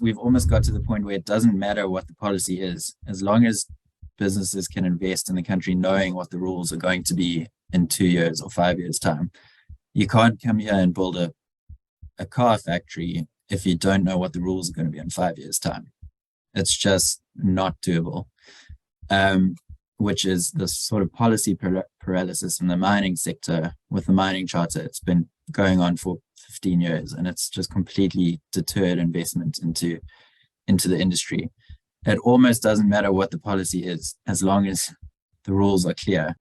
We've almost got to the point where it doesn't matter what the policy is, as long as businesses can invest in the country knowing what the rules are going to be in 2 years or 5 years' time. You can't come here and build a car factory if you don't know what the rules are going to be in 5 years' time. It's just not doable, which is the sort of policy paralysis in the mining sector with the mining charter. It's been going on for 15 years, and it's just completely deterred investment into the industry. It almost doesn't matter what the policy is, as long as the rules are clear.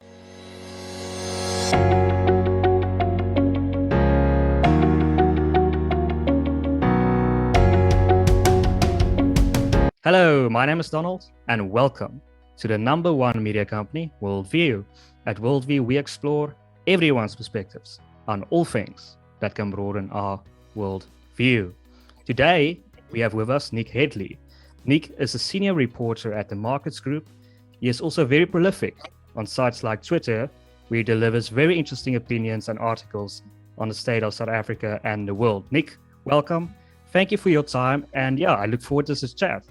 Hello, my name is Donald, and welcome to the number one media company, WorldView. At WorldView, we explore everyone's perspectives on all things that can broaden our worldview. Today, we have with us Nick Hedley. Nick is a senior reporter at the Markets Group. He is also very prolific on sites like Twitter, where he delivers very interesting opinions and articles on the state of South Africa and the world. Nick, welcome. Thank you for your time. And yeah, I look forward to this chat.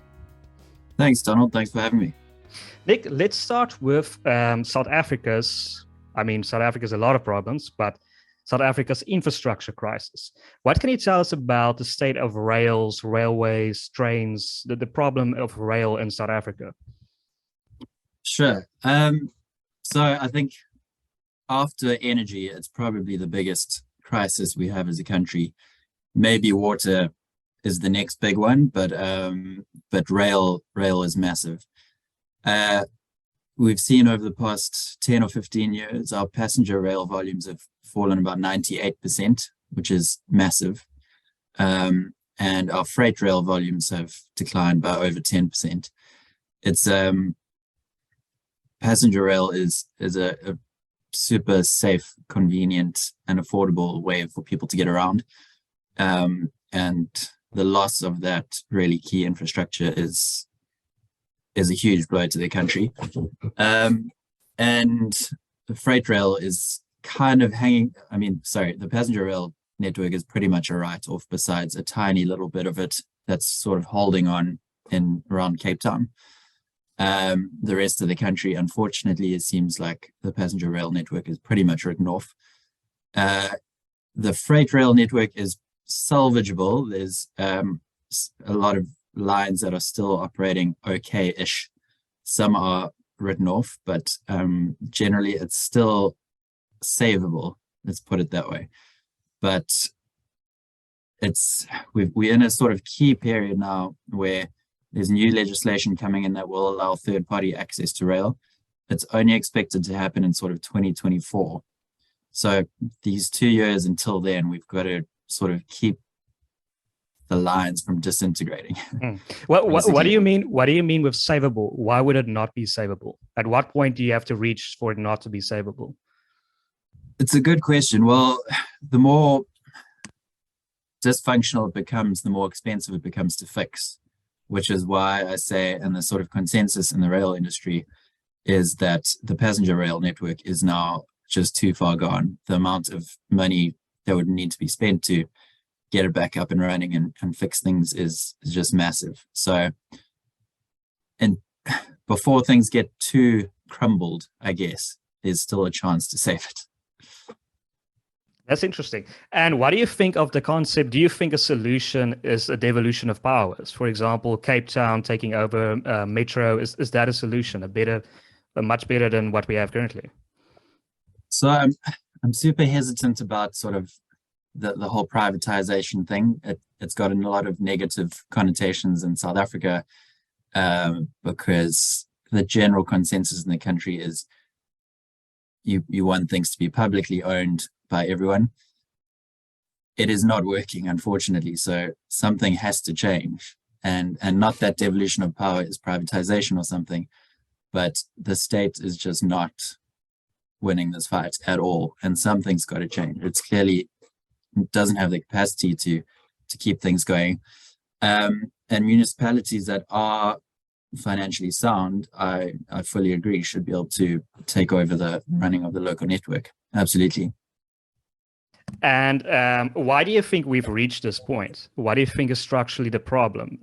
Thanks, Donald. Thanks for having me. Nick, let's start with South Africa's a lot of problems, but South Africa's infrastructure crisis. What can you tell us about the state of rails, railways, trains, the problem of rail in South Africa? Sure. So I think after energy, it's probably the biggest crisis we have as a country. Maybe water is the next big one, but rail is massive. We've seen over the past 10 or 15 years, our passenger rail volumes have fallen about 98%, which is massive. And our freight rail volumes have declined by over 10%. It's passenger rail is a super safe, convenient, and affordable way for people to get around. And the loss of that really key infrastructure is a huge blow to the country. And the freight rail is kind of the passenger rail network is pretty much a write-off, besides a tiny little bit of it that's sort of holding on around Cape Town. The rest of the country, unfortunately, it seems like the passenger rail network is pretty much written off. The freight rail network is salvageable. There's a lot of lines that are still operating okay-ish. Some are written off, but generally it's still savable, let's put it that way. But we're in a sort of key period now where there's new legislation coming in that will allow third-party access to rail. It's only expected to happen in sort of 2024. So these 2 years until then, we've got to sort of keep the lines from disintegrating. What do you mean? What do you mean with savable? Why would it not be savable? At what point do you have to reach for it not to be savable? It's a good question. Well, the more dysfunctional it becomes, the more expensive it becomes to fix, which is why I say, and the sort of consensus in the rail industry is that the passenger rail network is now just too far gone. The amount of money that would need to be spent to get it back up and running and fix things is just massive. So, and before things get too crumbled, I guess, there's still a chance to save it. That's interesting. And what do you think of the concept? Do you think a solution is a devolution of powers? For example, Cape Town taking over Metro, is that a solution, much better than what we have currently? So I'm super hesitant about sort of the whole privatization thing. It's gotten a lot of negative connotations in South Africa because the general consensus in the country is you want things to be publicly owned by everyone. It is not working, unfortunately. So something has to change, and not that devolution of power is privatization or something, but the state is just not winning this fight at all, and something's got to change. It's clearly doesn't have the capacity to keep things going. And municipalities that are financially sound, I fully agree, should be able to take over the running of the local network. Absolutely. And why do you think we've reached this point? Why do you think is structurally the problem?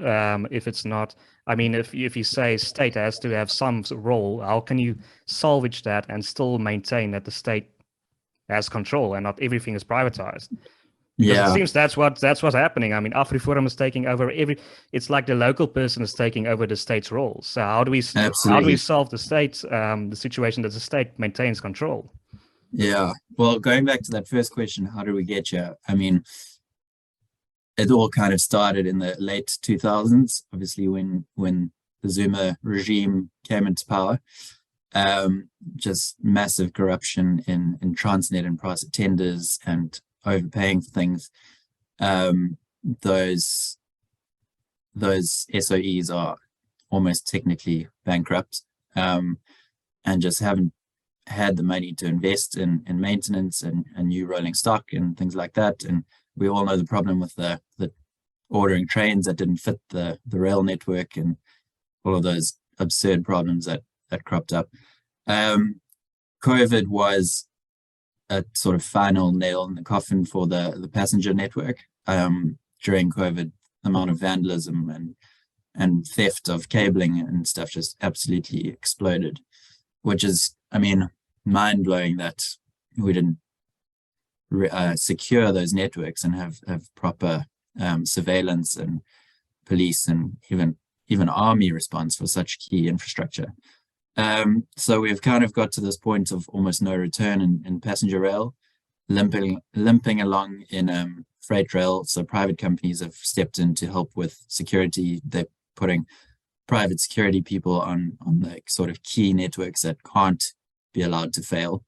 If it's not, I mean, if you say state has to have some role, how can you salvage that and still maintain that the state has control and not everything is privatized? Because it seems that's what's happening. I mean, AfriForum is taking over it's like the local person is taking over the state's role. So how do we solve the the situation that the state maintains control? Yeah, well, going back to that first question, how did we get here? I mean, it all kind of started in the late 2000s, obviously when the Zuma regime came into power. Just massive corruption in Transnet and private tenders and overpaying for things. Those SOEs are almost technically bankrupt, and just haven't had the money to invest in maintenance and new rolling stock and things like that. And we all know the problem with the ordering trains that didn't fit the rail network and all of those absurd problems that cropped up. COVID was a sort of final nail in the coffin for the passenger network. During COVID, the amount of vandalism and theft of cabling and stuff just absolutely exploded, which is, I mean, mind-blowing that we didn't secure those networks and have proper surveillance and police and even army response for such key infrastructure. So we've kind of got to this point of almost no return in passenger rail, limping along in freight rail. So private companies have stepped in to help with security. They're putting private security people on the sort of key networks that can't be allowed to fail.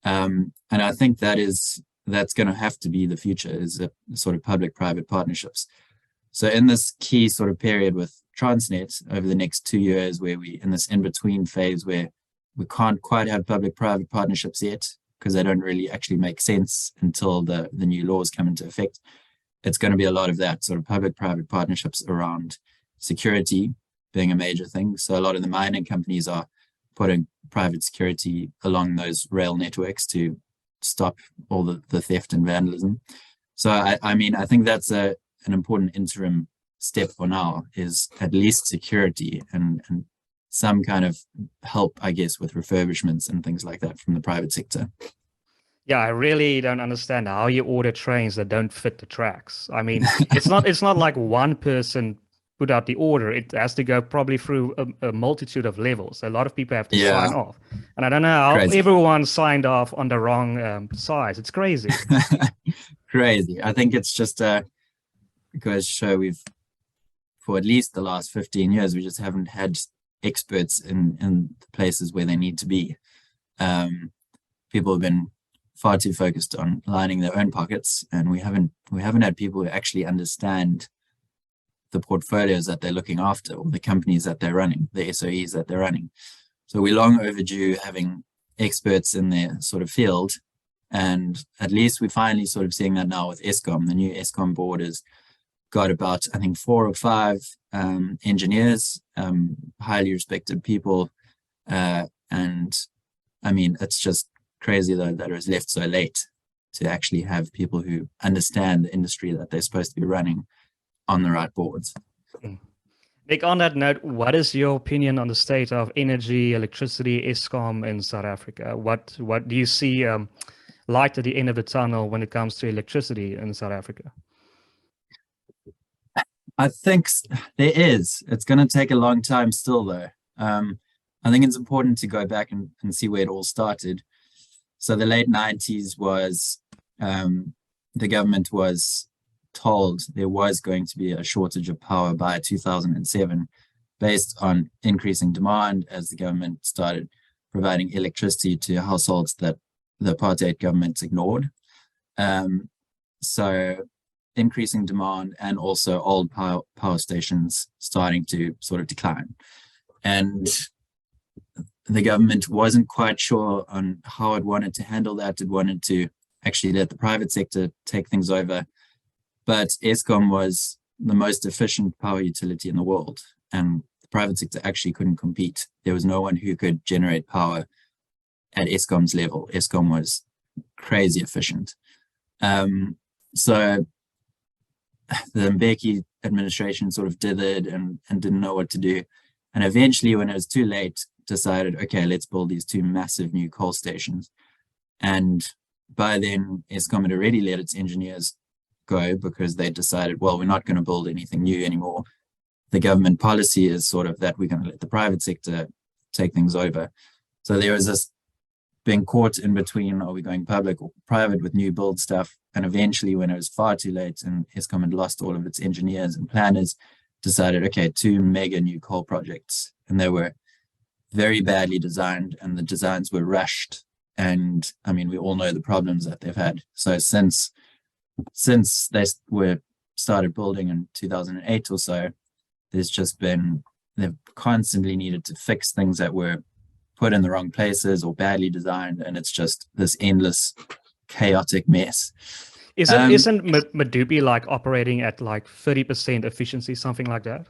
And I think that's going to have to be the future, is a sort of public-private partnerships. So in this key sort of period with Transnet over the next 2 years, where we in this in-between phase where we can't quite have public-private partnerships yet because they don't really actually make sense until the new laws come into effect. It's going to be a lot of that sort of public-private partnerships around security being a major thing. So a lot of the mining companies are putting private security along those rail networks to stop all the theft and vandalism. So I mean, I think that's an important interim step for now, is at least security and some kind of help, I guess, with refurbishments and things like that from the private sector. Yeah, I really don't understand how you order trains that don't fit the tracks. I mean, it's not like one person put out the order. It has to go probably through a multitude of levels. A lot of people have to sign off. And I don't know how everyone signed off on the wrong size. It's crazy. Crazy. I think it's just because we've, for at least the last 15 years, we just haven't had experts in the places where they need to be. People have been far too focused on lining their own pockets, and we haven't had people who actually understand the portfolios that they're looking after, or the companies that they're running, the SOEs that they're running. So we're long overdue having experts in their sort of field, and at least we're finally sort of seeing that now with Eskom. The new Eskom board has got about, I think, 4 or 5 engineers, highly respected people, and I mean, it's just crazy though that it was left so late to actually have people who understand the industry that they're supposed to be running on the right boards. Nick, on that note, what is your opinion on the state of energy, electricity, Eskom in South Africa? What do you see light at the end of the tunnel when it comes to electricity in South Africa? I think there is. It's going to take a long time still, though. I think it's important to go back and see where it all started. So the late 90s was, the government was told there was going to be a shortage of power by 2007 based on increasing demand as the government started providing electricity to households that the apartheid government ignored. So increasing demand and also old power stations starting to sort of decline. And the government wasn't quite sure on how it wanted to handle that. It wanted to actually let the private sector take things over. But Eskom was the most efficient power utility in the world, and the private sector actually couldn't compete. There was no one who could generate power at Eskom's level. Eskom was crazy efficient. So the Mbeki administration sort of dithered and didn't know what to do. And eventually, when it was too late, decided, okay, let's build these two massive new coal stations. And by then, Eskom had already let its engineers go because they decided, well, we're not going to build anything new anymore. The government policy is sort of that we're going to let the private sector take things over. So there was this being caught in between, are we going public or private with new build stuff? And eventually, when it was far too late and Eskom had lost all of its engineers and planners, decided, okay, two mega new coal projects. And they were very badly designed and the designs were rushed. And I mean, we all know the problems that they've had. So since they were started building in 2008 or so, there's just been, they've constantly needed to fix things that were put in the wrong places or badly designed. And it's just this endless chaotic mess. Isn't Medupi like operating at like 30% efficiency, something like that?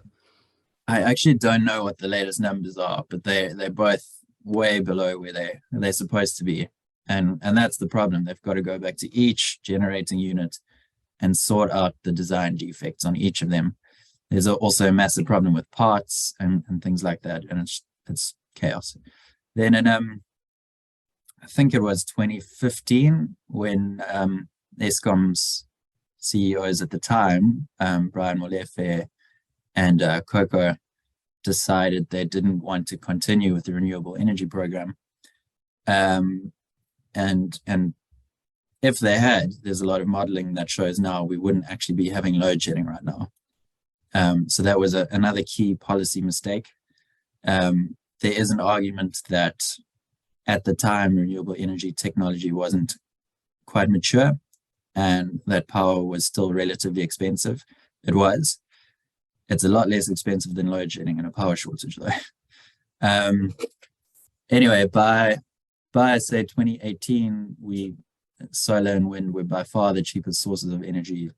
I actually don't know what the latest numbers are, but they're both way below where they're supposed to be. And that's the problem. They've got to go back to each generating unit and sort out the design defects on each of them. There's also a massive problem with parts and things like that. And it's chaos. Then in I think it was 2015 when Eskom's CEOs at the time, Brian Molefe and Coco, decided they didn't want to continue with the renewable energy program. And if they had, there's a lot of modeling that shows now we wouldn't actually be having load shedding right now. So that was another key policy mistake. There is an argument that at the time, renewable energy technology wasn't quite mature and that power was still relatively expensive. It was. It's a lot less expensive than load shedding and a power shortage, though. Anyway, by say 2018, solar and wind were by far the cheapest sources of energy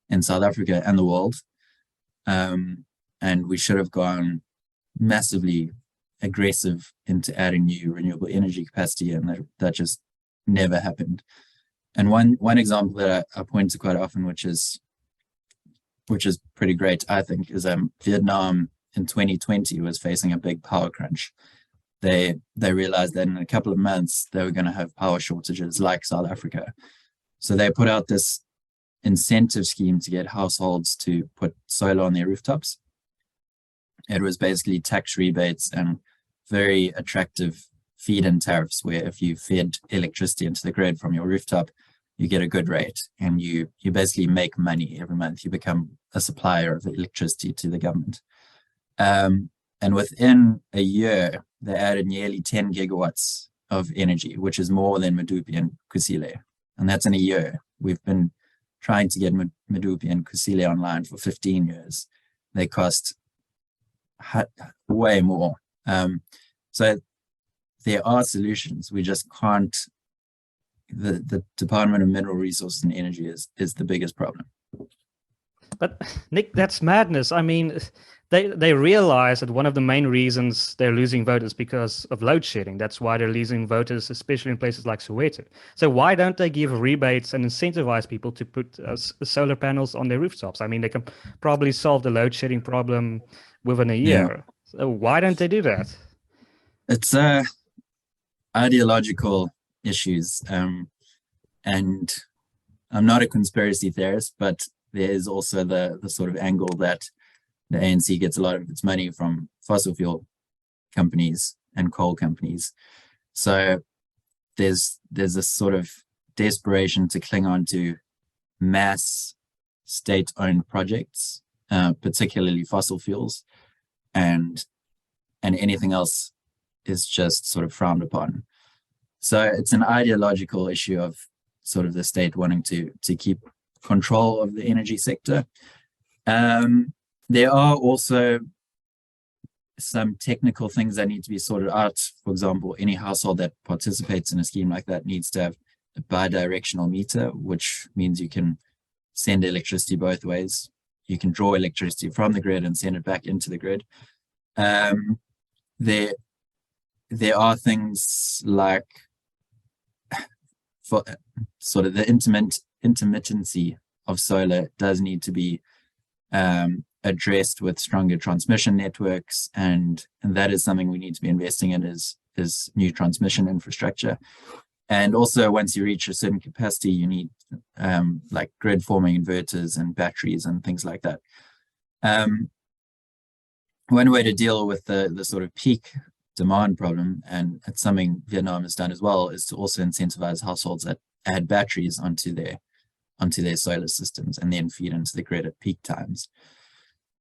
in South Africa and the world. And we should have gone massively aggressive into adding new renewable energy capacity, and that just never happened. And one example that I point to quite often, which is pretty great, I think, is Vietnam in 2020 was facing a big power crunch. They realized that in a couple of months they were going to have power shortages like South Africa. So they put out this incentive scheme to get households to put solar on their rooftops. It was basically tax rebates and very attractive feed-in tariffs where if you fed electricity into the grid from your rooftop, you get a good rate and you basically make money every month. You become a supplier of electricity to the government. And within a year, they added nearly 10 gigawatts of energy, which is more than Medupi and Kusile. And that's in a year. We've been trying to get Medupi and Kusile online for 15 years. They cost way more. So there are solutions. We just can't. The Department of Mineral Resources and Energy is the biggest problem. But Nick, that's madness. I mean, they realize that one of the main reasons they're losing voters because of load shedding. That's why they're losing voters, especially in places like Soweto. So why don't they give rebates and incentivize people to put solar panels on their rooftops? I mean, they can probably solve the load shedding problem within a year. Yeah. So why don't they do that? It's ideological issues. And I'm not a conspiracy theorist, but there is also the sort of angle that the ANC gets a lot of its money from fossil fuel companies and coal companies. So there's a sort of desperation to cling on to mass state-owned projects, particularly fossil fuels, and anything else is just sort of frowned upon. So it's an ideological issue of sort of the state wanting to keep control of the energy sector. There are also some technical things that need to be sorted out. For example, any household that participates in a scheme like that needs to have a bi-directional meter, which means you can send electricity both ways. You can draw electricity from the grid and send it back into the grid. There are things like for sort of the intermittency of solar does need to be addressed with stronger transmission networks, and that is something we need to be investing in is new transmission infrastructure. And also, once you reach a certain capacity, you need like grid forming inverters and batteries and things like that. One way to deal with the sort of peak demand problem, and it's something Vietnam has done as well, is to also incentivize households that add batteries onto their solar systems and then feed into the grid at peak times.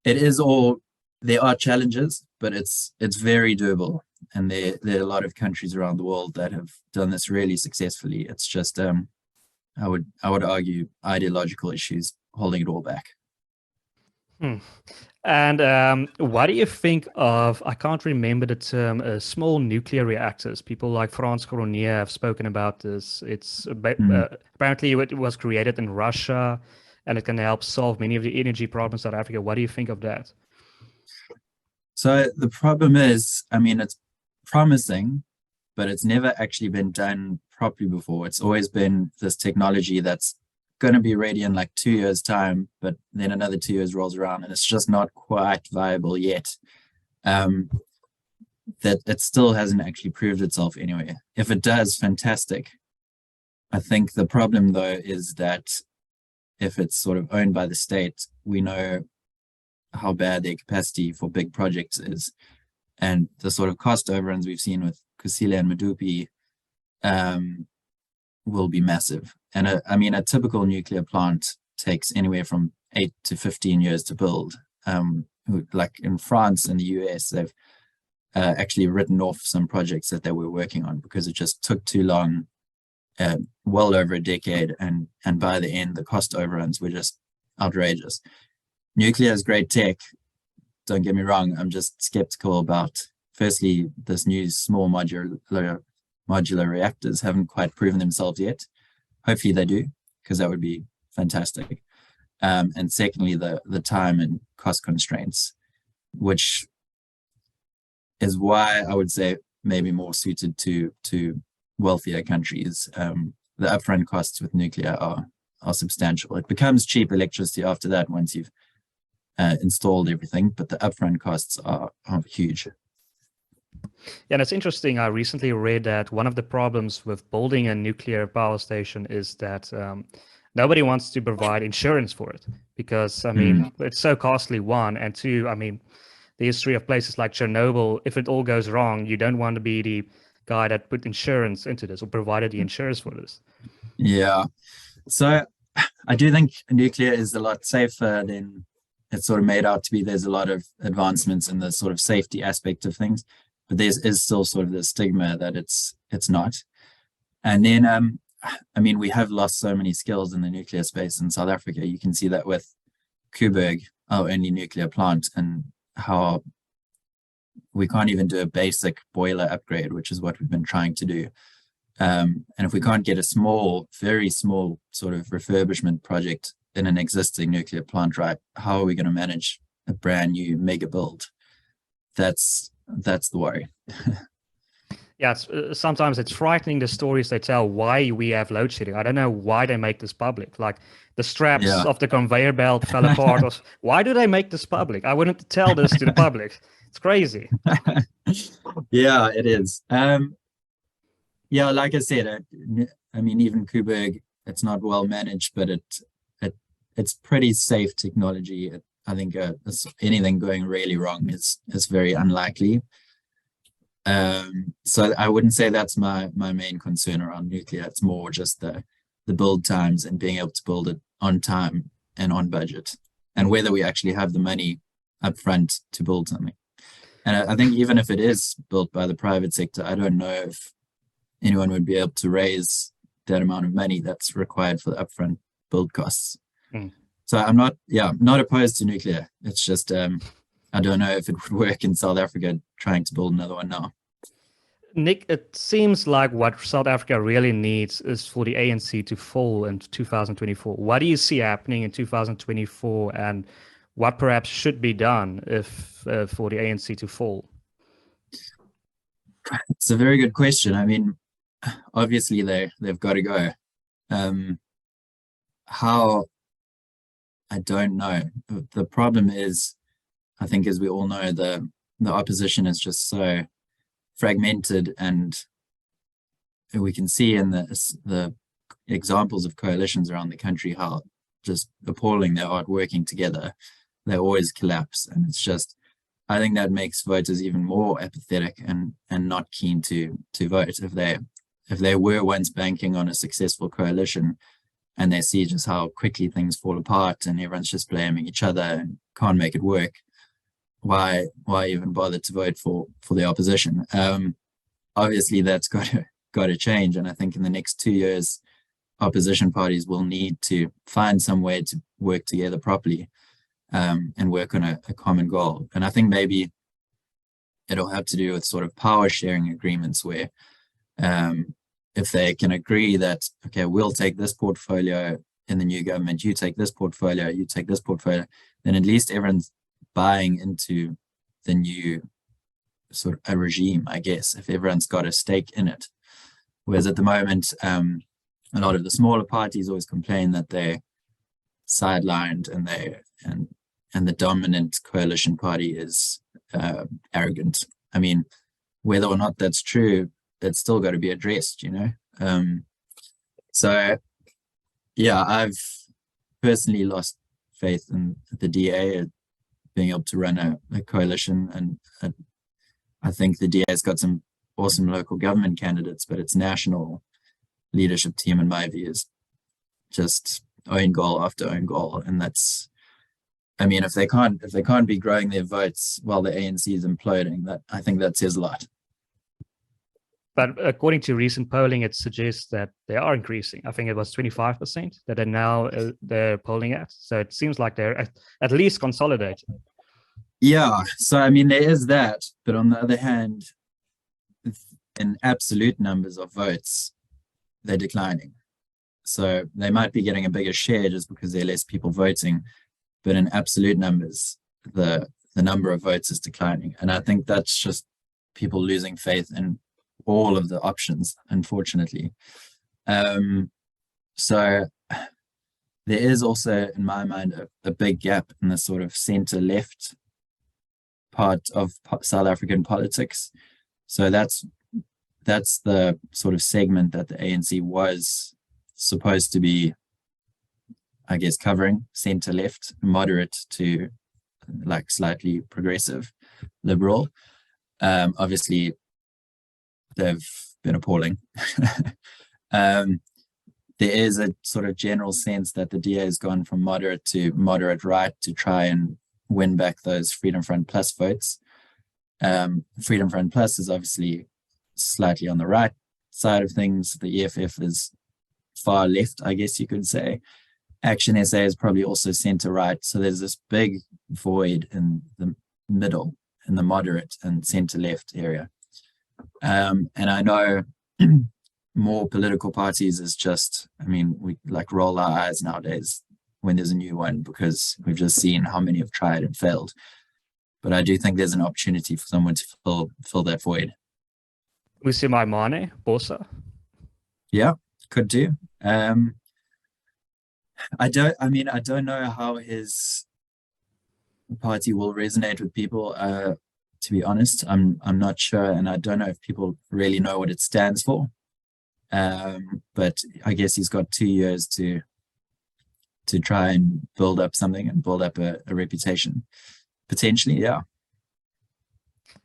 There are challenges, but it's very doable. And there are a lot of countries around the world that have done this really successfully. It's just, I would argue, ideological issues holding it all back. And what do you think of, I can't remember the term, small nuclear reactors? People like Franz Coronier have spoken about this. It's apparently it was created in Russia, and it can help solve many of the energy problems in South Africa. What do you think of that? So the problem is, I mean, it's promising, but it's never actually been done properly before. It's always been this technology that's going to be ready in like 2 years' time, but then another 2 years rolls around and it's just not quite viable yet. That it still hasn't actually proved itself anyway. If it does, fantastic. I think the problem though is that if it's sort of owned by the state, we know how bad their capacity for big projects is, and the sort of cost overruns we've seen with Kusile and Medupi will be massive. And I mean, a typical nuclear plant takes anywhere from 8 to 15 years to build. Like in France and the US, they've actually written off some projects that they were working on because it just took too long, well over a decade, and by the end, the cost overruns were just outrageous. Nuclear is great tech, don't get me wrong. I'm just skeptical about, firstly, this new small modular reactors haven't quite proven themselves yet. Hopefully they do, because that would be fantastic. And secondly, the time and cost constraints, which is why I would say maybe more suited to wealthier countries. The upfront costs with nuclear are substantial. It becomes cheap electricity after that once you've installed everything, but the upfront costs are huge. Yeah, and it's interesting. I recently read that one of the problems with building a nuclear power station is that nobody wants to provide insurance for it because, I mean, it's so costly, one, and two, I mean, the history of places like Chernobyl, if it all goes wrong, you don't want to be the guy that put insurance into this or provided the insurance for this. Yeah, so I do think nuclear is a lot safer than it's sort of made out to be. There's a lot of advancements in the sort of safety aspect of things, but there is still sort of the stigma that it's not. And then, I mean, we have lost so many skills in the nuclear space in South Africa. You can see that with Koeberg, our only nuclear plant, and how we can't even do a basic boiler upgrade, which is what we've been trying to do. And if we can't get a small, very small sort of refurbishment project in an existing nuclear plant right, how are we going to manage a brand new mega build? That's the worry. Yeah, sometimes it's frightening, the stories they tell why we have load shedding. I don't know why they make this public. Like the straps of the conveyor belt fell apart. Why do they make this public? I wouldn't tell this to the public. It's crazy. Yeah, it is. Yeah, like I said, I mean, even Koeberg, it's not well managed, but it's pretty safe technology. I think anything going really wrong is very unlikely. So I wouldn't say that's my main concern around nuclear. It's more just the build times and being able to build it on time and on budget, and whether we actually have the money up front to build something. And I think even if it is built by the private sector, I don't know if anyone would be able to raise that amount of money that's required for the upfront build costs. So I'm not opposed to nuclear. It's just I don't know if it would work in South Africa trying to build another one now. Nick, it seems like what South Africa really needs is for the ANC to fall in 2024. What do you see happening in 2024, and what perhaps should be done if for the ANC to fall? It's a very good question. I mean, obviously they've got to go. how, I don't know. The problem is, I think, as we all know, the opposition is just so fragmented, and we can see in the examples of coalitions around the country how just appalling they are at working together. They always collapse, and it's just, I think that makes voters even more apathetic and not keen to vote if they were once banking on a successful coalition, and they see just how quickly things fall apart and everyone's just blaming each other and can't make it work. Why even bother to vote for the opposition? Obviously that's got to change, and I think in the next 2 years opposition parties will need to find some way to work together properly, and work on a common goal. And I think maybe it'll have to do with sort of power sharing agreements where, if they can agree that, okay, we'll take this portfolio in the new government, you take this portfolio, you take this portfolio, then at least everyone's buying into the new sort of a regime, I guess, if everyone's got a stake in it. Whereas at the moment, a lot of the smaller parties always complain that they're sidelined and the dominant coalition party is arrogant. I mean, whether or not that's true, it's still got to be addressed, you know. So yeah, I've personally lost faith in the DA being able to run a coalition, and I think the DA's got some awesome local government candidates, but its national leadership team, in my view, is just own goal after own goal. And that's, I mean, if they can't be growing their votes while the ANC is imploding, that, I think that says a lot. But according to recent polling, it suggests that they are increasing. I think it was 25% that they're polling at. So it seems like they're at least consolidating. Yeah, so I mean, there is that, but on the other hand, in absolute numbers of votes, they're declining. So they might be getting a bigger share just because there are less people voting, but in absolute numbers, the number of votes is declining. And I think that's just people losing faith in all of the options, unfortunately. So there is also, in my mind, a big gap in the sort of center-left part of South African politics. So that's the sort of segment that the ANC was supposed to be, I guess, covering: center-left, moderate to like slightly progressive, liberal. Obviously, they've been appalling. There is a sort of general sense that the DA has gone from moderate to moderate right to try and win back those Freedom Front Plus votes. Freedom Front Plus is obviously slightly on the right side of things. The EFF is far left, I guess you could say. Action SA is probably also centre right. So there's this big void in the middle, in the moderate and centre left area. And I know more political parties is just, I mean, we like roll our eyes nowadays when there's a new one, because we've just seen how many have tried and failed. But I do think there's an opportunity for someone to fill that void. We see my Mane, Bosa. Yeah, could do. I don't know how his party will resonate with people. To be honest, I'm not sure, and I don't know if people really know what it stands for. But I guess he's got 2 years to try and build up something and build up a reputation, potentially. Yeah.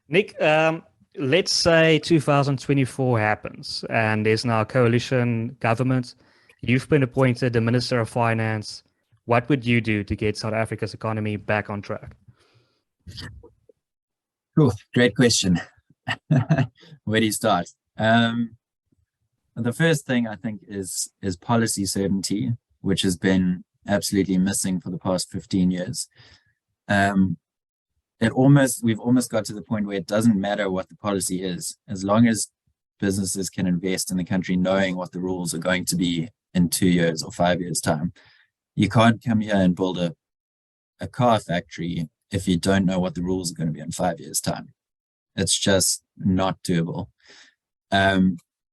Nick, let's say 2024 happens and there's now a coalition government. You've been appointed the Minister of Finance. What would you do to get South Africa's economy back on track? Cool. Great question. Where do you start? The first thing I think is policy certainty, which has been absolutely missing for the past 15 years. We've almost got to the point where it doesn't matter what the policy is, as long as businesses can invest in the country knowing what the rules are going to be in 2 years or 5 years' time. You can't come here and build a car factory if you don't know what the rules are going to be in 5 years' time. It's just not doable.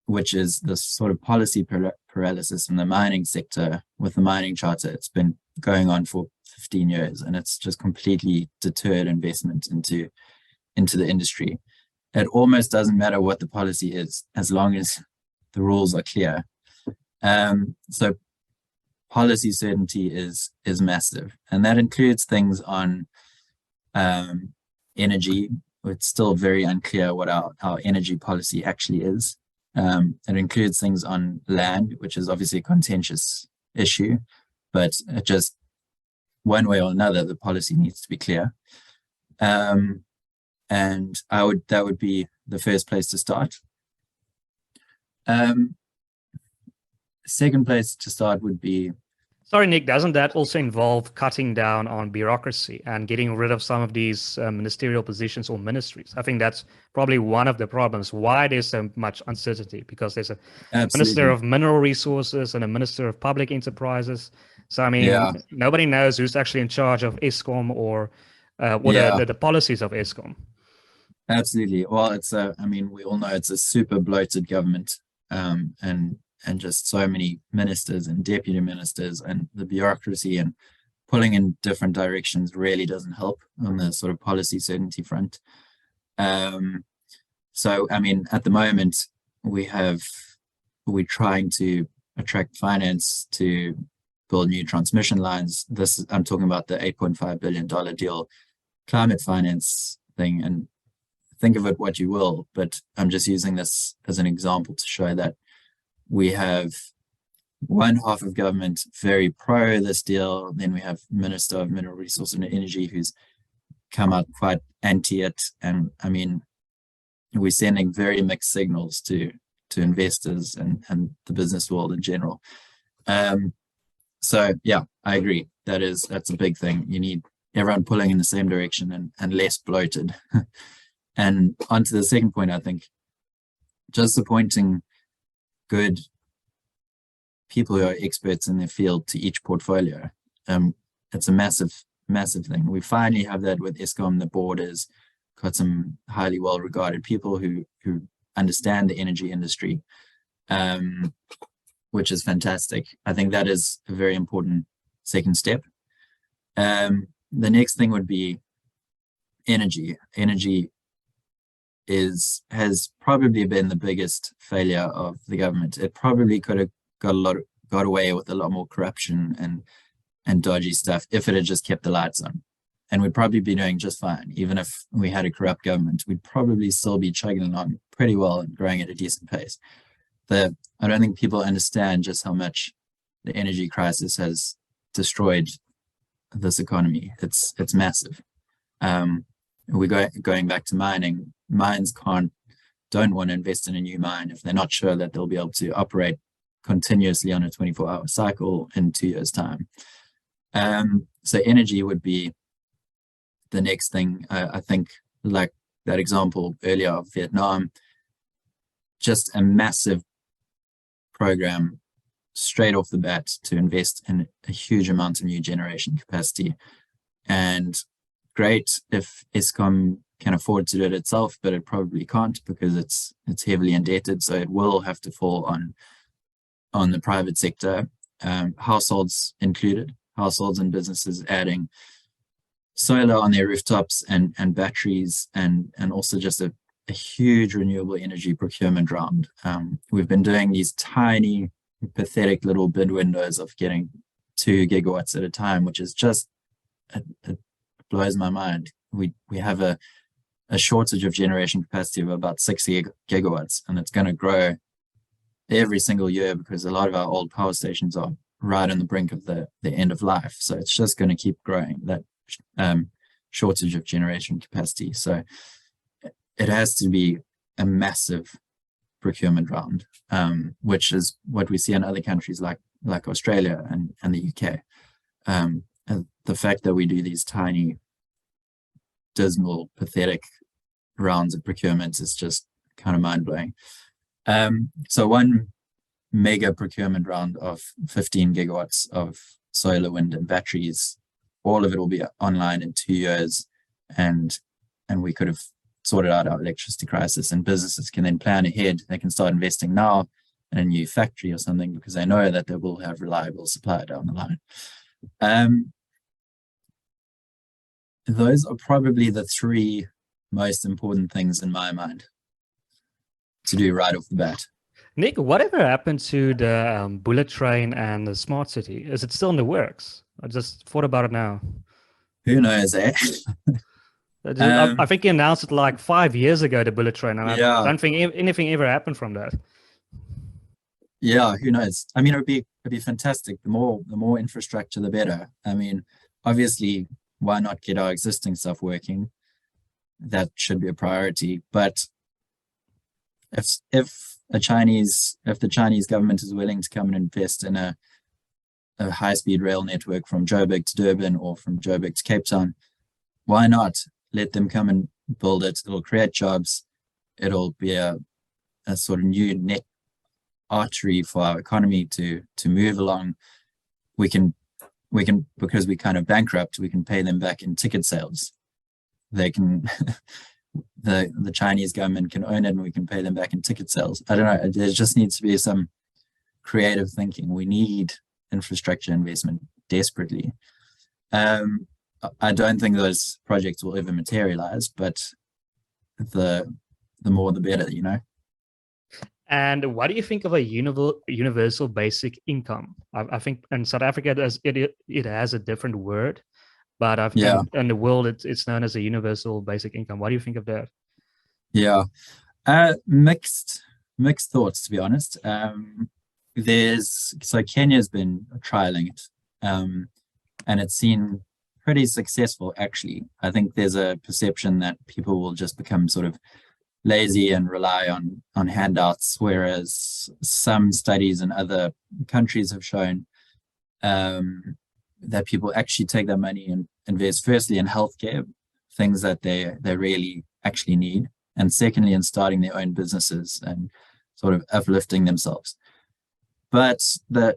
Which is the sort of policy paralysis in the mining sector with the mining charter. It's been going on for 15 years, and it's just completely deterred investment into the industry. It almost doesn't matter what the policy is, as long as the rules are clear. So policy certainty is massive, and that includes things on energy. It's still very unclear what our energy policy actually is. It includes things on land, which is obviously a contentious issue, but it just, one way or another, the policy needs to be clear. And that would be the first place to start. Second place to start would be... Sorry, Nick, doesn't that also involve cutting down on bureaucracy and getting rid of some of these ministerial positions or ministries? I think that's probably one of the problems why there's so much uncertainty, because there's a Minister of Mineral Resources and a Minister of Public Enterprises. So, I mean, nobody knows who's actually in charge of Eskom or what are the policies of Eskom. Absolutely. Well, I mean, we all know it's a super bloated government, and just so many ministers and deputy ministers, and the bureaucracy and pulling in different directions really doesn't help on the sort of policy certainty front. So, I mean, at the moment, we're trying to attract finance to build new transmission lines. I'm talking about the $8.5 billion deal, climate finance thing, and think of it what you will, but I'm just using this as an example to show that we have one half of government very pro this deal. Then we have Minister of Mineral Resources and Energy who's come out quite anti it. And I mean, we're sending very mixed signals to investors and the business world in general. So yeah, I agree. That's a big thing. You need everyone pulling in the same direction and less bloated. And onto the second point, I think just appointing good people who are experts in their field to each portfolio. It's a massive thing. We finally have that with Eskom. The board has got some highly well-regarded people who understand the energy industry, which is fantastic. I think that is a very important second step. The next thing would be energy. Energy has probably been the biggest failure of the government. It probably could have got away with a lot more corruption and dodgy stuff if it had just kept the lights on. And we'd probably be doing just fine. Even if we had a corrupt government, we'd probably still be chugging along pretty well and growing at a decent pace. I don't think people understand just how much the energy crisis has destroyed this economy. It's massive. We're going back to mining. Mines don't want to invest in a new mine if they're not sure that they'll be able to operate continuously on a 24-hour cycle in 2 years' time. So energy would be the next thing. I think, like that example earlier of Vietnam, just a massive program straight off the bat to invest in a huge amount of new generation capacity. And great if Eskom can afford to do it itself, but it probably can't because it's heavily indebted. So it will have to fall on the private sector, households included, households and businesses adding solar on their rooftops and batteries, and also just a huge renewable energy procurement round. We've been doing these tiny, pathetic little bid windows of getting 2 gigawatts at a time, which is just, it blows my mind. We have a shortage of generation capacity of about 60 gigawatts, and it's going to grow every single year because a lot of our old power stations are right on the brink of the end of life. So it's just going to keep growing, that shortage of generation capacity. So it has to be a massive procurement round, which is what we see in other countries like Australia and the UK. And the fact that we do these tiny, dismal, pathetic rounds of procurement is just kind of mind-blowing. So one mega procurement round of 15 gigawatts of solar, wind, and batteries, all of it will be online in 2 years, and we could have sorted out our electricity crisis, and businesses can then plan ahead. They can start investing now a new factory or something, because they know that they will have reliable supply down the line. Those are probably the three most important things in my mind to do right off the bat. Nick, whatever happened to the bullet train and the smart city? Is it still in the works? I just thought about it now. Who knows, eh? I think he announced it like 5 years ago, the bullet train, and Yeah. I don't think anything ever happened from that. Yeah, who knows? I mean, it'd be fantastic. The more infrastructure, the better. I mean, obviously, why not get our existing stuff working? That should be a priority. But if the Chinese government is willing to come and invest in a high-speed rail network from Joburg to Durban or from Joburg to Cape Town, why not let them come and build it? It'll create jobs. It'll be a sort of new net artery for our economy to move along. We can because we kind of bankrupt, we can pay them back in ticket sales. They can the Chinese government can own it and we can pay them back in ticket sales. I don't know, there just needs to be some creative thinking. We need infrastructure investment desperately. I don't think those projects will ever materialize, but the more the better, you know. And what do you think of a universal basic income? I think in South Africa it has a different word, but in the world it's known as a universal basic income. What do you think of that? Yeah, mixed thoughts, to be honest. Kenya's been trialing it, and it's seen pretty successful, actually. I think there's a perception that people will just become sort of lazy and rely on handouts, whereas some studies in other countries have shown that people actually take their money and invest firstly in healthcare, things that they really actually need, and secondly in starting their own businesses and sort of uplifting themselves. But the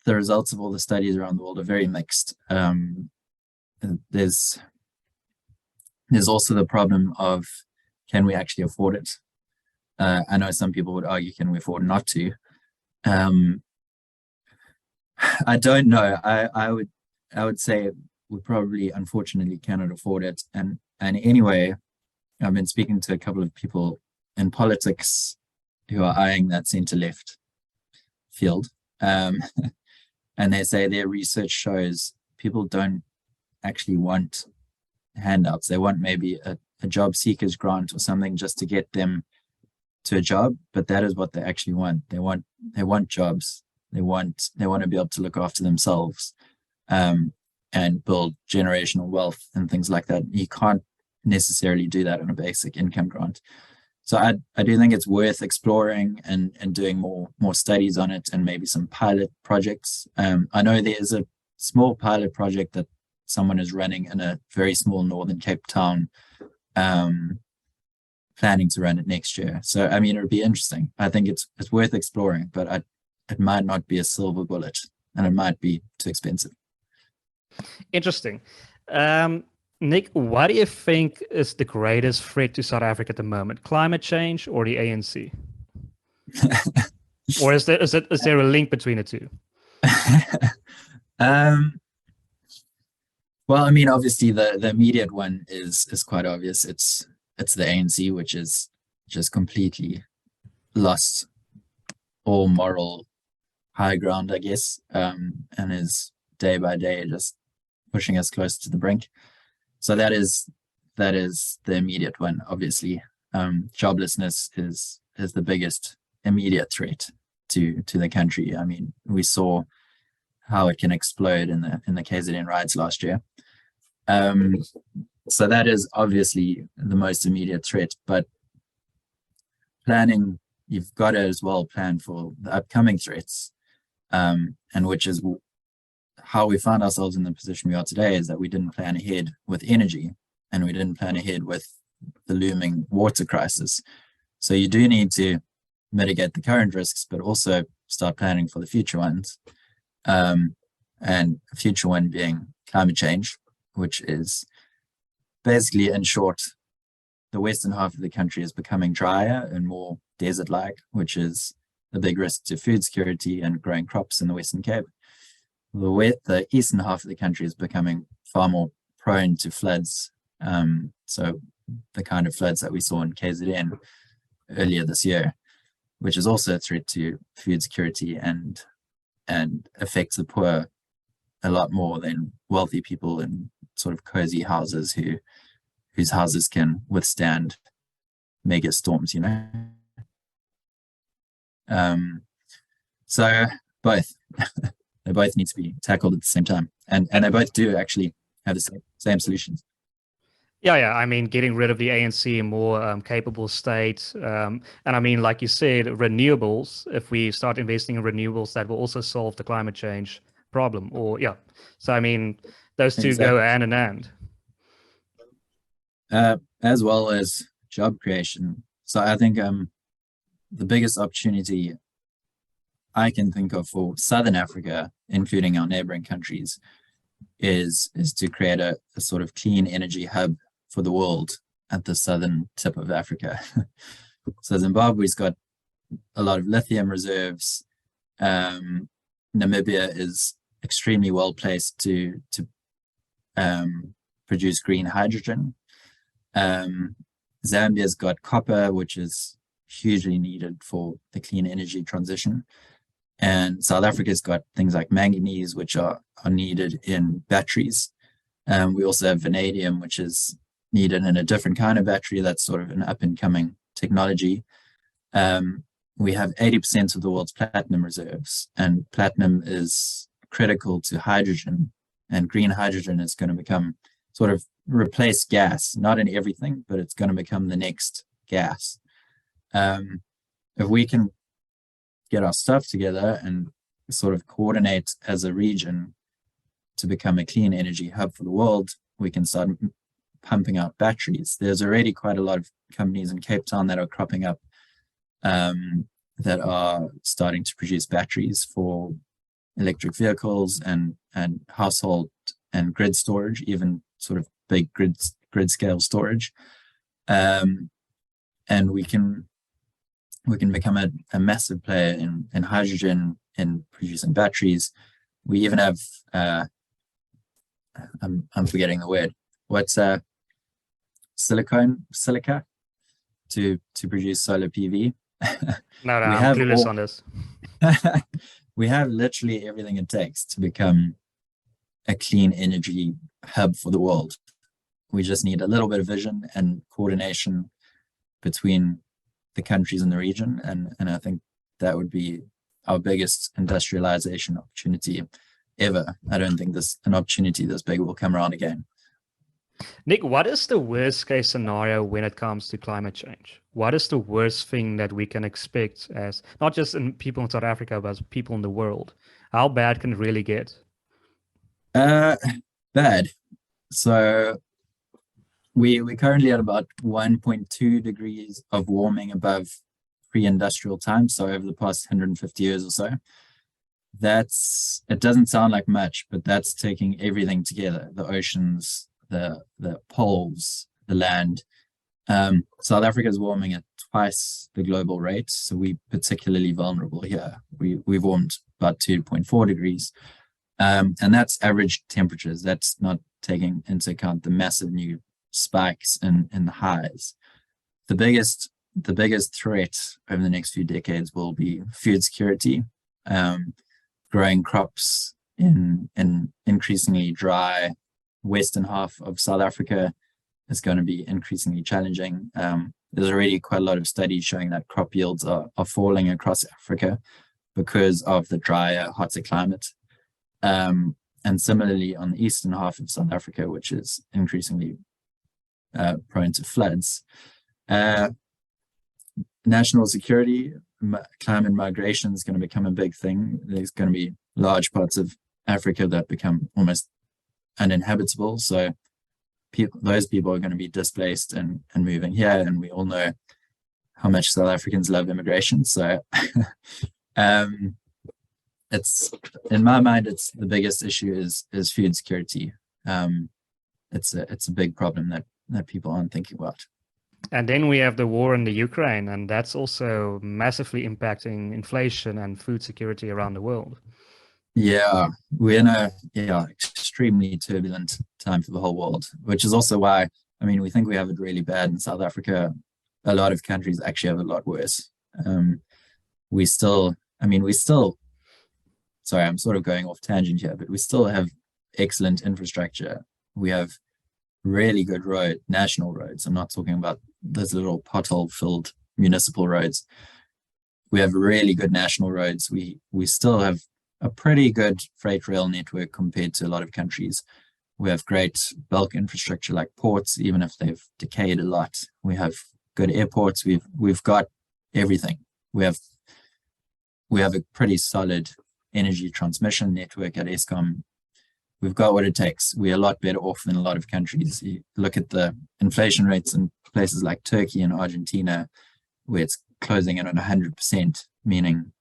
results of all the studies around the world are very mixed. There's also the problem of, can we actually afford it? I know some people would argue, can we afford not to? I don't know. I would say we probably, unfortunately, cannot afford it. And anyway, I've been speaking to a couple of people in politics who are eyeing that centre-left field. And they say their research shows people don't actually want handouts. They want maybe a job seekers grant or something just to get them to a job, but that is what they actually want. They want jobs. They want to be able to look after themselves, and build generational wealth and things like that. You can't necessarily do that on a basic income grant. So I do think it's worth exploring and doing more studies on it, and maybe some pilot projects. I know there is a small pilot project that someone is running in a very small northern Cape Town, planning to run it next year. So I mean, it would be interesting. I think it's worth exploring, but it might not be a silver bullet, and it might be too expensive. Interesting. Nick, what do you think is the greatest threat to South Africa at the moment? Climate change or the ANC? Or is there a link between the two? Well, I mean, obviously the immediate one is quite obvious. It's the ANC, which is just completely lost all moral high ground, I guess, and is day by day just pushing us close to the brink. So that is the immediate one, obviously. Joblessness is the biggest immediate threat to the country. I mean, we saw how it can explode in the KZN riots last year. So that is obviously the most immediate threat, but planning, you've got to as well plan for the upcoming threats, and which is how we found ourselves in the position we are today, is that we didn't plan ahead with energy, and we didn't plan ahead with the looming water crisis. So you do need to mitigate the current risks, but also start planning for the future ones. And a future one being climate change, which is basically, in short, the western half of the country is becoming drier and more desert-like, which is a big risk to food security and growing crops in the Western Cape. The eastern half of the country is becoming far more prone to floods. So the kind of floods that we saw in KZN earlier this year, which is also a threat to food security and affects the poor a lot more than wealthy people in sort of cozy houses whose houses can withstand mega storms, So both they both need to be tackled at the same time, and they both do actually have the same solutions. Yeah. I mean, getting rid of the ANC in more capable states. And I mean, like you said, renewables, if we start investing in renewables, that will also solve the climate change problem. So, I mean, those two go hand in hand. As well as job creation. So I think the biggest opportunity I can think of for Southern Africa, including our neighboring countries, is to create a sort of clean energy hub for the world at the southern tip of Africa. So Zimbabwe's got a lot of lithium reserves. Namibia is extremely well placed to produce green hydrogen. Zambia's got copper, which is hugely needed for the clean energy transition. And South Africa's got things like manganese, which are needed in batteries. We also have vanadium, which is needed in a different kind of battery that's sort of an up-and-coming technology. We have 80% of the world's platinum reserves, and platinum is critical to hydrogen, and green hydrogen is going to become sort of replace gas, not in everything, but it's going to become the next gas. If we can get our stuff together and sort of coordinate as a region to become a clean energy hub for the world, we can start pumping out batteries. There's already quite a lot of companies in Cape Town that are cropping up that are starting to produce batteries for electric vehicles and household and grid storage, even sort of big grid scale storage. And we can become a massive player in hydrogen, in producing batteries. We even have I'm forgetting the word. What's silica to produce solar PV. No, I'm clueless on this. We have literally everything it takes to become a clean energy hub for the world. We just need a little bit of vision and coordination between the countries in the region, and I think that would be our biggest industrialization opportunity ever. I don't think an opportunity this big will come around again. Nick, what is the worst case scenario when it comes to climate change? What is the worst thing that we can expect as not just in people in South Africa, but as people in the world? How bad can it really get? Bad. So we're currently at about 1.2 degrees of warming above pre-industrial time. So over the past 150 years or so, it doesn't sound like much, but that's taking everything together: the oceans, the poles, the land. South Africa is warming at twice the global rate, so we're particularly vulnerable here. We've warmed about 2.4 degrees, and that's average temperatures. That's not taking into account the massive new spikes in the highs. The biggest threat over the next few decades will be food security. Growing crops in increasingly dry western half of South Africa is going to be increasingly challenging. There's already quite a lot of studies showing that crop yields are falling across Africa because of the drier, hotter climate. And similarly on the eastern half of South Africa, which is increasingly prone to floods. National security, climate migration is going to become a big thing. There's going to be large parts of Africa that become almost uninhabitable. So those people are going to be displaced and moving here. And we all know how much South Africans love immigration. So it's, in my mind, it's the biggest issue is food security. It's a big problem that people aren't thinking about. And then we have the war in the Ukraine, and that's also massively impacting inflation and food security around the world. Yeah, we're in a extremely turbulent time for the whole world, which is also why, I mean, we think we have it really bad in South Africa. A lot of countries actually have it a lot worse. We still, I mean, we still, sorry, I'm sort of going off tangent here, but we still have excellent infrastructure. We have really good national roads. I'm not talking about those little pothole-filled municipal roads. We have really good national roads. We still have a pretty good freight rail network compared to a lot of countries. We have great bulk infrastructure like ports, even if they've decayed a lot. We have good airports. We've got everything. We have a pretty solid energy transmission network at Eskom. We've got what it takes. We're a lot better off than a lot of countries. You look at the inflation rates in places like Turkey and Argentina, where it's closing in on 100%, meaning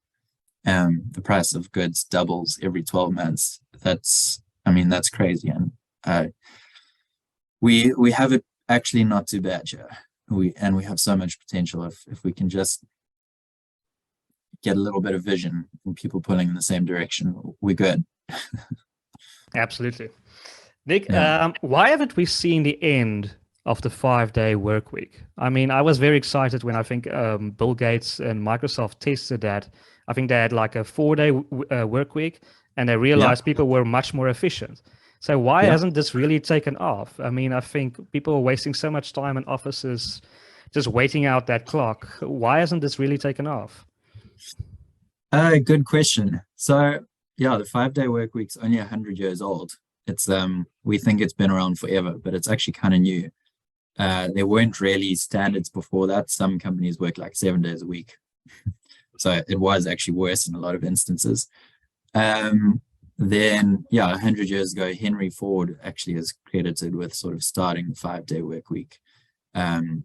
the price of goods doubles every 12 months. That's crazy. And we have it actually not too bad here. We have so much potential if we can just get a little bit of vision and people pulling in the same direction. We're good. Absolutely. Nick, Yeah. why haven't we seen the end of the 5-day work week? I mean, I was very excited when I think Bill Gates and Microsoft tested that. I think they had like a 4-day work week, and they realized people were much more efficient. So why hasn't this really taken off? I mean, I think people are wasting so much time in offices just waiting out that clock. Why hasn't this really taken off? Good question. So yeah, the 5-day work week's only 100 years old. It's we think it's been around forever, but it's actually kind of new. There weren't really standards before that. Some companies work like 7 days a week. So it was actually worse in a lot of instances. Then 100 years ago, Henry Ford actually is credited with sort of starting the 5-day work week. And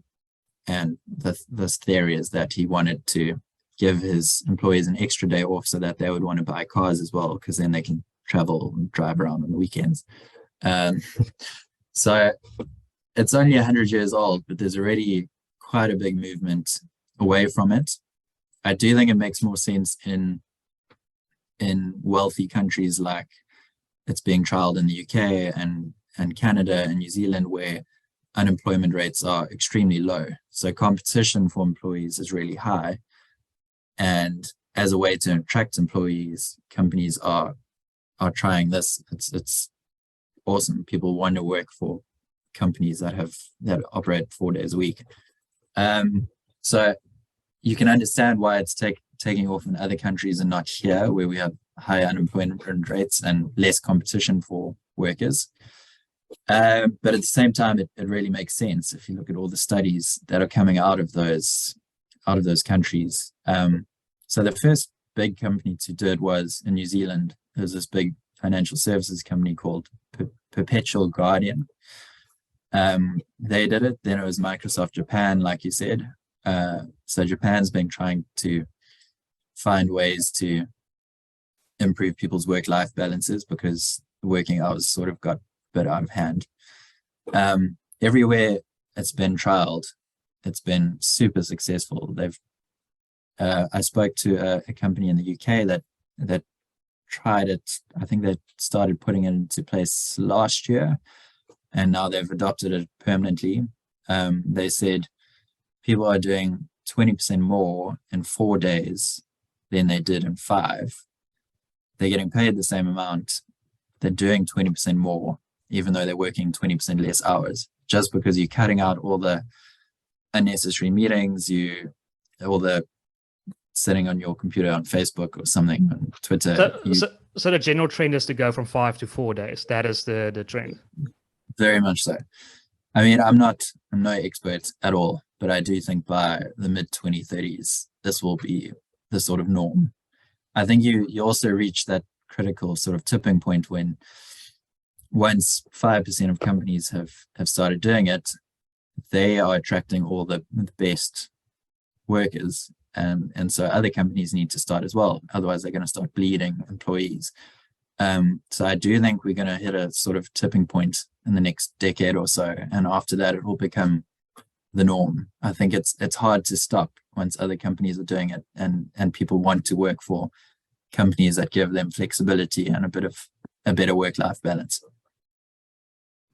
this theory is that he wanted to give his employees an extra day off so that they would want to buy cars as well, because then they can travel and drive around on the weekends. So it's only 100 years old, but there's already quite a big movement away from it. I do think it makes more sense in wealthy countries like it's being trialed in the UK and Canada and New Zealand, where unemployment rates are extremely low. So competition for employees is really high. And as a way to attract employees, companies are trying this. It's awesome. People want to work for companies that operate 4 days a week. So you can understand why it's taking off in other countries and not here, where we have high unemployment rates and less competition for workers. But at the same time, it really makes sense if you look at all the studies that are coming out of those countries. So the first big company to do it was in New Zealand. There's this big financial services company called Perpetual Guardian. They did it. Then it was Microsoft Japan, like you said. So Japan's been trying to find ways to improve people's work-life balances because the working hours sort of got a bit out of hand. Everywhere it's been trialed, it's been super successful. I spoke to a company in the UK that tried it. I think they started putting it into place last year, and now they've adopted it permanently. They said people are doing 20% more in 4 days than they did in 5. They're getting paid the same amount. They're doing 20% more, even though they're working 20% less hours, just because you're cutting out all the unnecessary meetings, all the sitting on your computer on Facebook or something, on Twitter. So the general trend is to go from 5 to 4 days. That is the trend. Very much so. I mean, I'm no expert at all, but I do think by the mid-2030s, this will be the sort of norm. I think you also reach that critical sort of tipping point when once 5% of companies have started doing it, they are attracting all the best workers. And so other companies need to start as well. Otherwise, they're going to start bleeding employees. So I do think we're going to hit a sort of tipping point in the next decade or so. And after that, it will become the norm. I think it's hard to stop once other companies are doing it, and people want to work for companies that give them flexibility and a better work-life balance.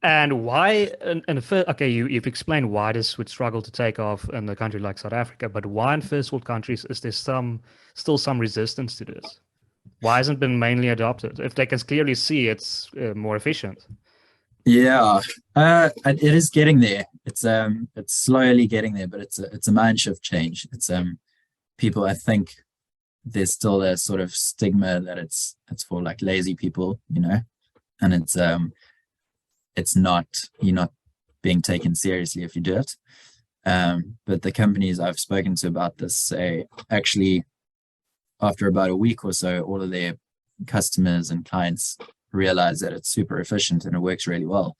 And why? Okay, you've explained why this would struggle to take off in a country like South Africa, but why in first world countries is there still some resistance to this? Why hasn't it been mainly adopted? If they can clearly see it's more efficient. Yeah, it is getting there. It's slowly getting there, but it's a mind shift change. It's people. I think there's still a sort of stigma that it's for like lazy people, and it's not. You're not being taken seriously if you do it. But the companies I've spoken to about this say actually, after about a week or so, all of their customers and clients realize that it's super efficient and it works really well,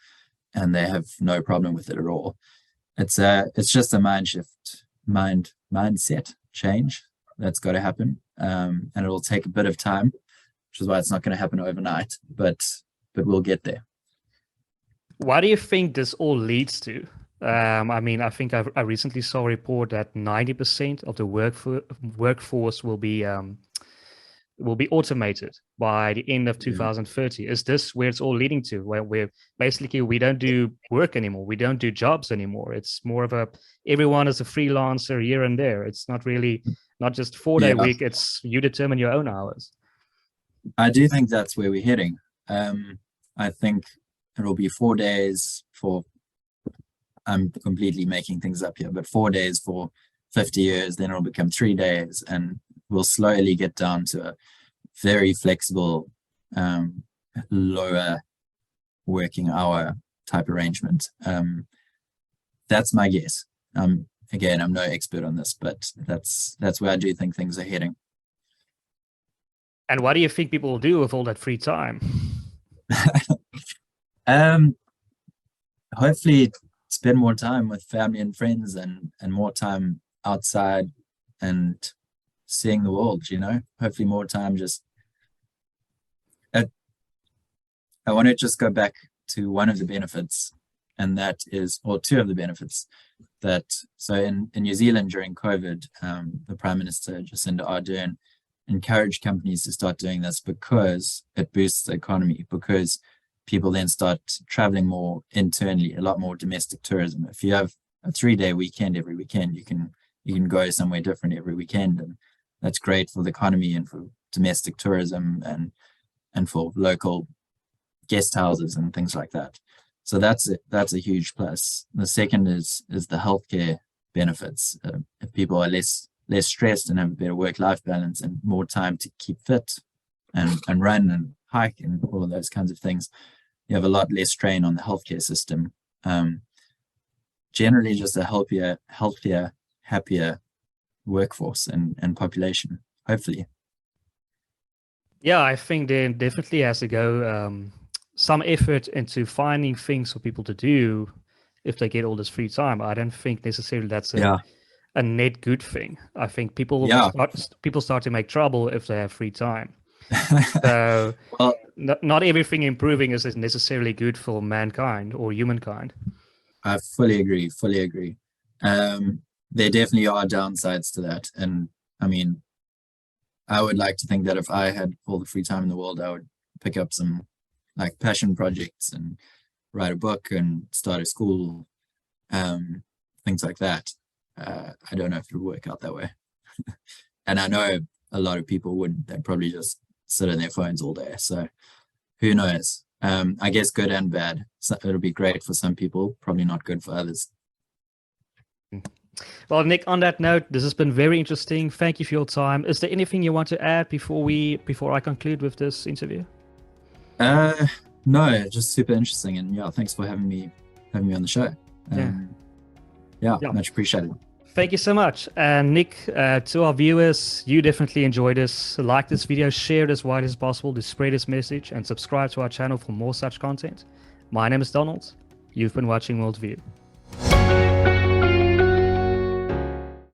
and they have no problem with it at all. It's just a mindset change that's got to happen, and it'll take a bit of time, which is why it's not going to happen overnight, but we'll get there. What do you think this all leads to? I think I recently saw a report that 90% of the workforce will be automated by the end of 2030. Is this where it's all leading to? Where we don't do work anymore. We don't do jobs anymore. It's more of everyone is a freelancer here and there. It's not just 4-day week. It's you determine your own hours. I do think that's where we're heading. I think it'll be 4 days for, I'm completely making things up here, but 4 days for 50 years, then it'll become 3 days, and we'll slowly get down to a very flexible, lower working hour type arrangement. That's my guess. Again, I'm no expert on this, but that's where I do think things are heading. And what do you think people will do with all that free time? Hopefully spend more time with family and friends, and more time outside and seeing the world, hopefully more time. I want to just go back to one of the benefits, and that is, or two of the benefits so in New Zealand during COVID, the Prime Minister Jacinda Ardern encouraged companies to start doing this because it boosts the economy, because people then start traveling more internally, a lot more domestic tourism. If you have a 3-day weekend every weekend, you can go somewhere different every weekend, and that's great for the economy and for domestic tourism and for local guest houses and things like that. So that's a huge plus. The second is the healthcare benefits. If people are less stressed and have a better work-life balance and more time to keep fit and run and hike and all of those kinds of things, you have a lot less strain on the healthcare system. Generally just a healthier, happier workforce and population, hopefully. Yeah, I think there definitely has to go some effort into finding things for people to do if they get all this free time. I don't think necessarily that's a net good thing. I think people start to make trouble if they have free time. So well, not everything improving is necessarily good for mankind or humankind. I fully agree. There definitely are downsides to that. And I mean, I would like to think that if I had all the free time in the world, I would pick up some like passion projects and write a book and start a school, things like that. I don't know if it would work out that way. And I know a lot of people wouldn't. They'd probably just sit on their phones all day. So who knows? I guess good and bad. So it'll be great for some people, probably not good for others. Well, Nick, on that note, this has been very interesting. Thank you for your time. Is there anything you want to add before I conclude with this interview? No, just super interesting, and yeah, thanks for having me on the show. Yeah, much appreciated. Thank you so much. And Nick, to our viewers, you definitely enjoyed this. Like this video, share it as wide as possible to spread this message, and subscribe to our channel for more such content. My name is Donald. You've been watching WorldView.